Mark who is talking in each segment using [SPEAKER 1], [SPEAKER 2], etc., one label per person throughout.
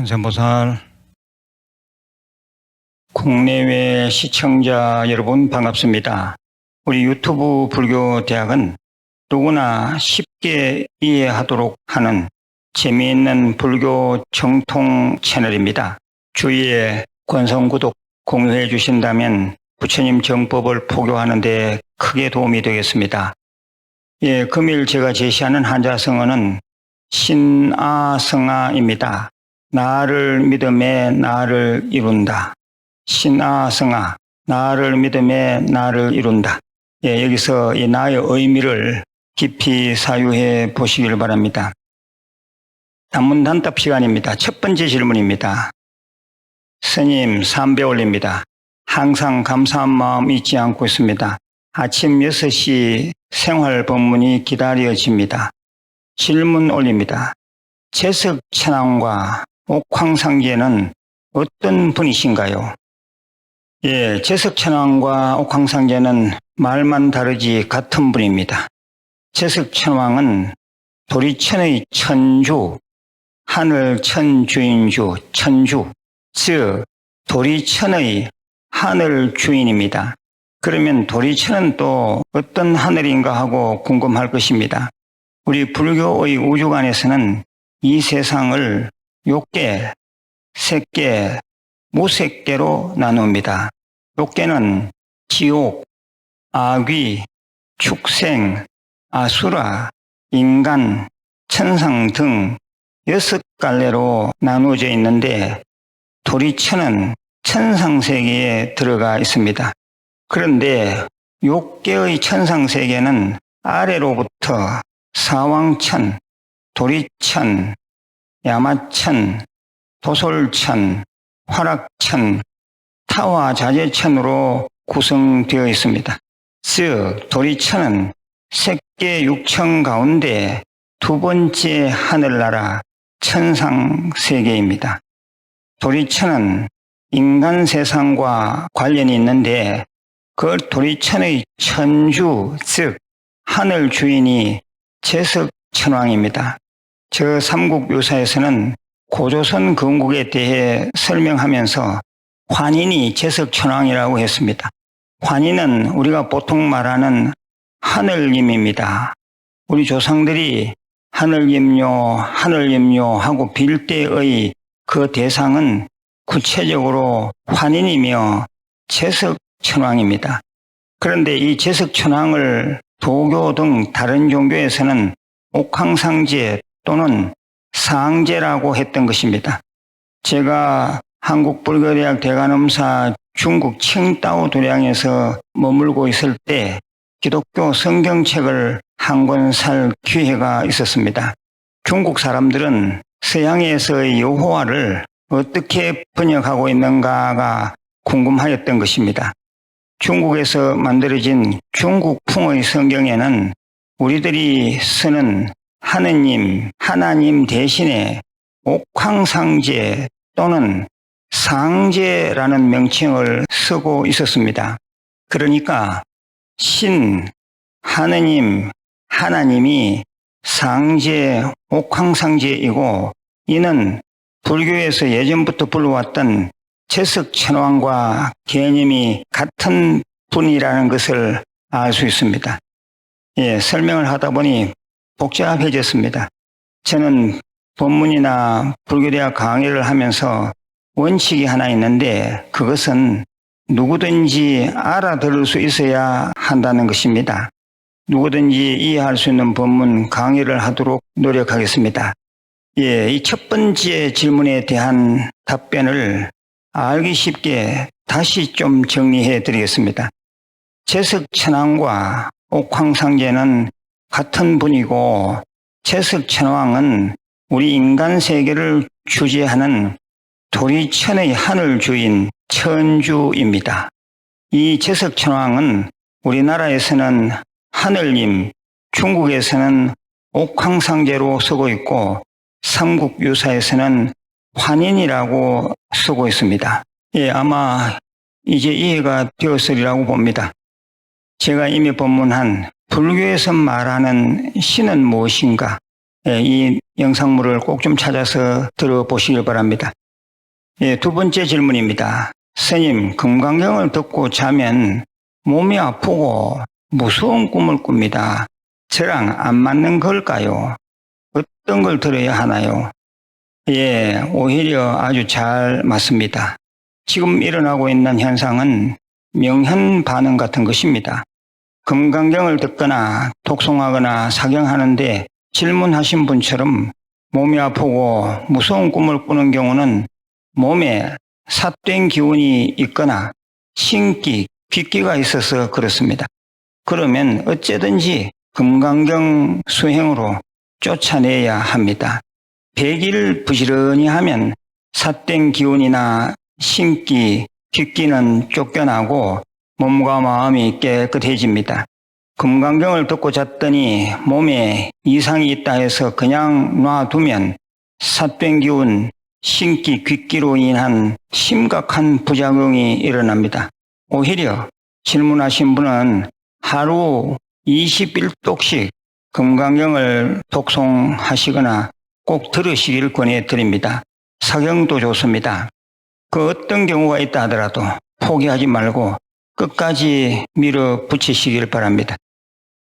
[SPEAKER 1] 관세음보살, 국내외 시청자 여러분 반갑습니다. 우리 유튜브 불교대학은 누구나 쉽게 이해하도록 하는 재미있는 불교 정통 채널입니다. 주위에 권성 구독, 공유해 주신다면 부처님 정법을 포교하는 데 크게 도움이 되겠습니다. 금일 제가 제시하는 한자성어는 신아성아입니다. 나를 믿음에 나를 이룬다. 신아성아, 나를 믿음에 나를 이룬다. 여기서 이 나의 의미를 깊이 사유해 보시길 바랍니다. 단문단답 시간입니다. 첫 번째 질문입니다. 스님, 삼배 올립니다. 항상 감사한 마음 잊지 않고 있습니다. 아침 6시 생활 법문이 기다려집니다. 질문 올립니다. 제석천왕과 옥황상제는 어떤 분이신가요? 제석천왕과 옥황상제는 말만 다르지 같은 분입니다. 제석천왕은 도리천의 천주, 하늘 천주인주, 천주, 즉 도리천의 하늘 주인입니다. 그러면 도리천은 또 어떤 하늘인가 하고 궁금할 것입니다. 우리 불교의 우주관에서는 이 세상을 6개, 색계, 무색계로 나눕니다. 6개는 지옥, 아귀, 축생, 아수라, 인간, 천상 등 6갈래로 나누어져 있는데 도리천은 천상세계에 들어가 있습니다. 그런데 6개의 천상세계는 아래로부터 사왕천, 도리천, 야마천, 도솔천, 화락천, 타화자재천으로 구성되어 있습니다. 즉 도리천은 색계 6천 가운데 두 번째 하늘나라 천상세계입니다. 도리천은 인간 세상과 관련이 있는데 그 도리천의 천주, 즉 하늘 주인이 제석천왕입니다. 저 삼국유사에서는 고조선 건국에 대해 설명하면서 환인이 제석천왕이라고 했습니다. 환인은 우리가 보통 말하는 하늘님입니다. 우리 조상들이 하늘님요, 하늘님요 하고 빌 때의 그 대상은 구체적으로 환인이며 제석천왕입니다. 그런데 이 제석천왕을 도교 등 다른 종교에서는 옥황상제 또는 상제라고 했던 것입니다. 제가 한국불교대학 대관음사 중국 칭따오 도량에서 머물고 있을 때 기독교 성경책을 한 권 살 기회가 있었습니다. 중국 사람들은 서양에서의 여호와를 어떻게 번역하고 있는가가 궁금하였던 것입니다. 중국에서 만들어진 중국풍의 성경에는 우리들이 쓰는 하느님, 하나님 대신에 옥황상제 또는 상제라는 명칭을 쓰고 있었습니다. 그러니까 신, 하느님, 하나님이 상제, 옥황상제이고 이는 불교에서 예전부터 불러왔던 제석천왕과 개념이 같은 분이라는 것을 알 수 있습니다. 설명을 하다 보니 복잡해졌습니다. 저는 법문이나 불교대학 강의를 하면서 원칙이 하나 있는데 그것은 누구든지 알아들을 수 있어야 한다는 것입니다. 누구든지 이해할 수 있는 법문 강의를 하도록 노력하겠습니다. 이 첫 번째 질문에 대한 답변을 알기 쉽게 다시 좀 정리해 드리겠습니다. 제석천왕과 옥황상제는 같은 분이고 제석천왕은 우리 인간 세계를 주재하는 도리천의 하늘 주인 천주입니다. 이 제석천왕은 우리나라에서는 하늘님, 중국에서는 옥황상제로 쓰고 있고 삼국유사에서는 환인이라고 쓰고 있습니다. 아마 이제 이해가 되었으리라고 봅니다. 제가 이미 법문한 불교에서 말하는 신은 무엇인가? 이 영상물을 꼭 좀 찾아서 들어보시길 바랍니다. 두 번째 질문입니다. 스님, 금강경을 듣고 자면 몸이 아프고 무서운 꿈을 꿉니다. 저랑 안 맞는 걸까요? 어떤 걸 들어야 하나요? 오히려 아주 잘 맞습니다. 지금 일어나고 있는 현상은 명현 반응 같은 것입니다. 금강경을 듣거나 독송하거나 사경하는데 질문하신 분처럼 몸이 아프고 무서운 꿈을 꾸는 경우는 몸에 삿된 기운이 있거나 신기, 귀기가 있어서 그렇습니다. 그러면 어째든지 금강경 수행으로 쫓아내야 합니다. 100일 부지런히 하면 삿된 기운이나 신기, 귀기는 쫓겨나고 몸과 마음이 깨끗해집니다. 금강경을 듣고 잤더니 몸에 이상이 있다 해서 그냥 놔두면 삿된 기운, 신기, 귀기로 인한 심각한 부작용이 일어납니다. 오히려 질문하신 분은 하루 21독씩 금강경을 독송하시거나 꼭 들으시길 권해드립니다. 사경도 좋습니다. 그 어떤 경우가 있다 하더라도 포기하지 말고 끝까지 밀어붙이시길 바랍니다.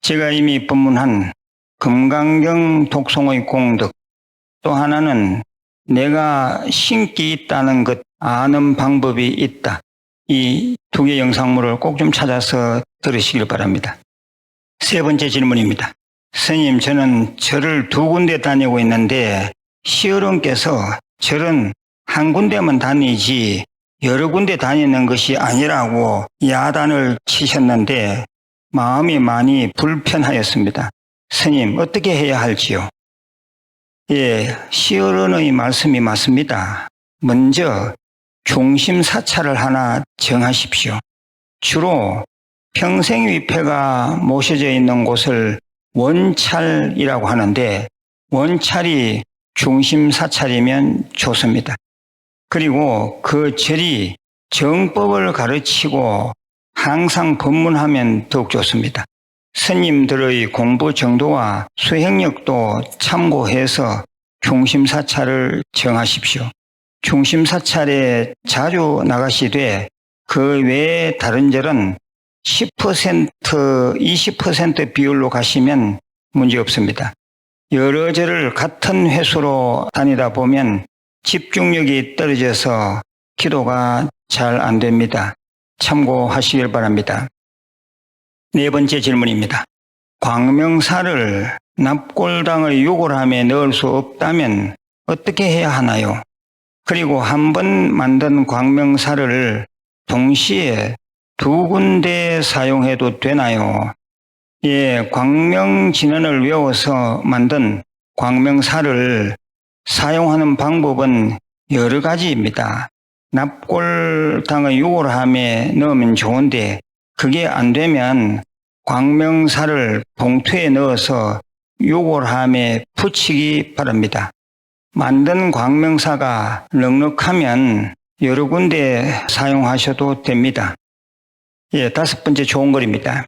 [SPEAKER 1] 제가 이미 법문한 금강경 독송의 공덕, 또 하나는 내가 신기 있다는 것 아는 방법이 있다. 이 두 개 영상물을 꼭 좀 찾아서 들으시길 바랍니다. 세 번째 질문입니다. 스님, 저는 절을 2군데 다니고 있는데 시어른께서 절은 한 군데만 다니지 여러 군데 다니는 것이 아니라고 야단을 치셨는데 마음이 많이 불편하였습니다. 스님, 어떻게 해야 할지요? 시어른의 말씀이 맞습니다. 먼저 중심 사찰을 하나 정하십시오. 주로 평생위패가 모셔져 있는 곳을 원찰이라고 하는데 원찰이 중심 사찰이면 좋습니다. 그리고 그 절이 정법을 가르치고 항상 법문하면 더욱 좋습니다. 스님들의 공부 정도와 수행력도 참고해서 중심 사찰을 정하십시오. 중심 사찰에 자주 나가시되 그 외에 다른 절은 10%, 20% 비율로 가시면 문제없습니다. 여러 절을 같은 횟수로 다니다 보면 집중력이 떨어져서 기도가 잘 안 됩니다. 참고하시길 바랍니다. 네 번째 질문입니다. 광명사를 납골당의 유골함에 넣을 수 없다면 어떻게 해야 하나요? 그리고 한 번 만든 광명사를 동시에 2군데 사용해도 되나요? 광명진언을 외워서 만든 광명사를 사용하는 방법은 여러 가지입니다. 납골당의 유골함에 넣으면 좋은데 그게 안 되면 광명사를 봉투에 넣어서 유골함에 붙이기 바랍니다. 만든 광명사가 넉넉하면 여러 군데 사용하셔도 됩니다. 5번째 좋은 글입니다.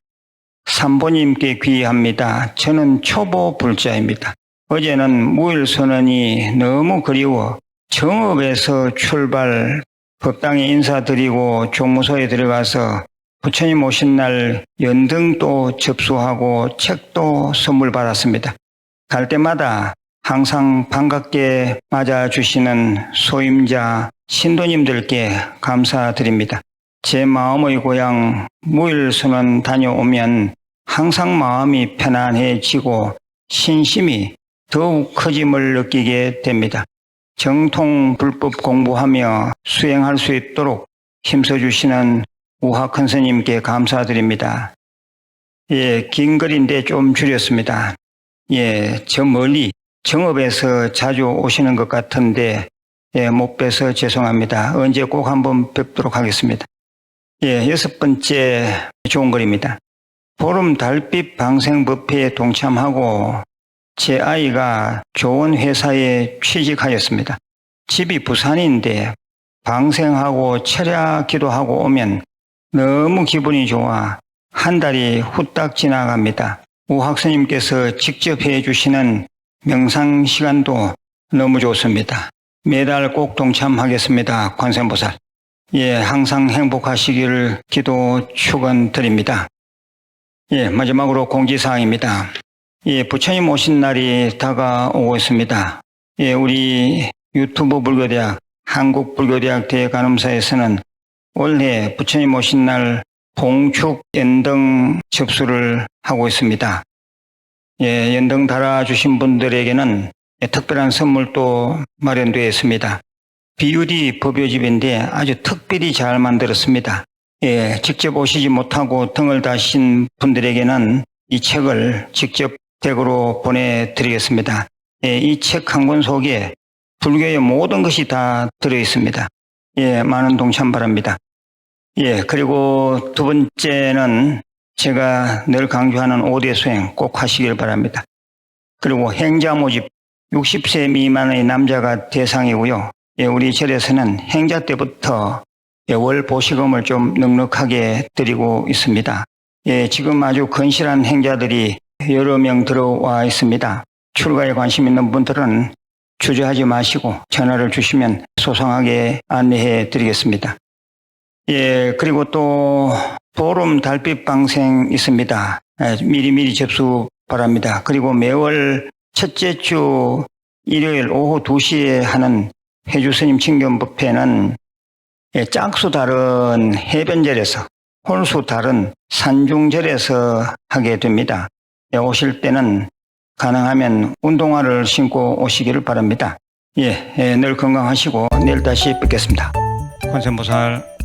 [SPEAKER 1] 삼보님께 귀의합니다. 저는 초보 불자입니다. 어제는 무일선언이 너무 그리워 정읍에서 출발, 법당에 인사드리고 종무소에 들어가서 부처님 오신 날 연등도 접수하고 책도 선물 받았습니다. 갈 때마다 항상 반갑게 맞아주시는 소임자 신도님들께 감사드립니다. 제 마음의 고향 무일선언 다녀오면 항상 마음이 편안해지고 신심이 더욱 커짐을 느끼게 됩니다. 정통 불법 공부하며 수행할 수 있도록 힘써주시는 우하 큰 스님께 감사드립니다. 긴 글인데 좀 줄였습니다. 저 멀리 정읍에서 자주 오시는 것 같은데 못 뵈서 죄송합니다. 언제 꼭 한번 뵙도록 하겠습니다. 6번째 좋은 글입니다. 보름 달빛 방생법회에 동참하고 제 아이가 좋은 회사에 취직하였습니다. 집이 부산인데 방생하고 철야 기도하고 오면 너무 기분이 좋아 한 달이 후딱 지나갑니다. 우학스님께서 직접 해주시는 명상 시간도 너무 좋습니다. 매달 꼭 동참하겠습니다. 관세음보살. 예, 항상 행복하시기를 기도 축원드립니다. 예, 마지막으로 공지사항입니다. 예, 부처님 오신 날이 다가오고 있습니다. 예, 우리 유튜브 불교대학, 한국불교대학 대간음사에서는 올해 부처님 오신 날 봉축 연등 접수를 하고 있습니다. 예, 연등 달아주신 분들에게는 특별한 선물도 마련되어 있습니다. BUD 법요집인데 아주 특별히 잘 만들었습니다. 예, 직접 오시지 못하고 등을 다신 분들에게는 이 책을 직접 댁으로 보내드리겠습니다. 예, 이 책 한 권 속에 불교의 모든 것이 다 들어있습니다. 예, 많은 동참 바랍니다. 예, 그리고 두 번째는 제가 늘 강조하는 5대 수행 꼭 하시길 바랍니다. 그리고 행자 모집 60세 미만의 남자가 대상이고요. 예, 우리 절에서는 행자 때부터 월 보시금을 좀 넉넉하게 드리고 있습니다. 예, 지금 아주 건실한 행자들이 여러 명 들어와 있습니다. 출가에 관심 있는 분들은 주저하지 마시고 전화를 주시면 소상하게 안내해 드리겠습니다. 예, 그리고 또 보름 달빛 방생 있습니다. 예, 미리미리 접수 바랍니다. 그리고 매월 첫째 주 일요일 오후 2시에 하는 해주 스님 친견 법회는 짝수 달은 해변절에서, 홀수 달은 산중절에서 하게 됩니다. 오실 때는 가능하면 운동화를 신고 오시기를 바랍니다. 예, 늘 건강하시고 내일 다시 뵙겠습니다. 관세음보살.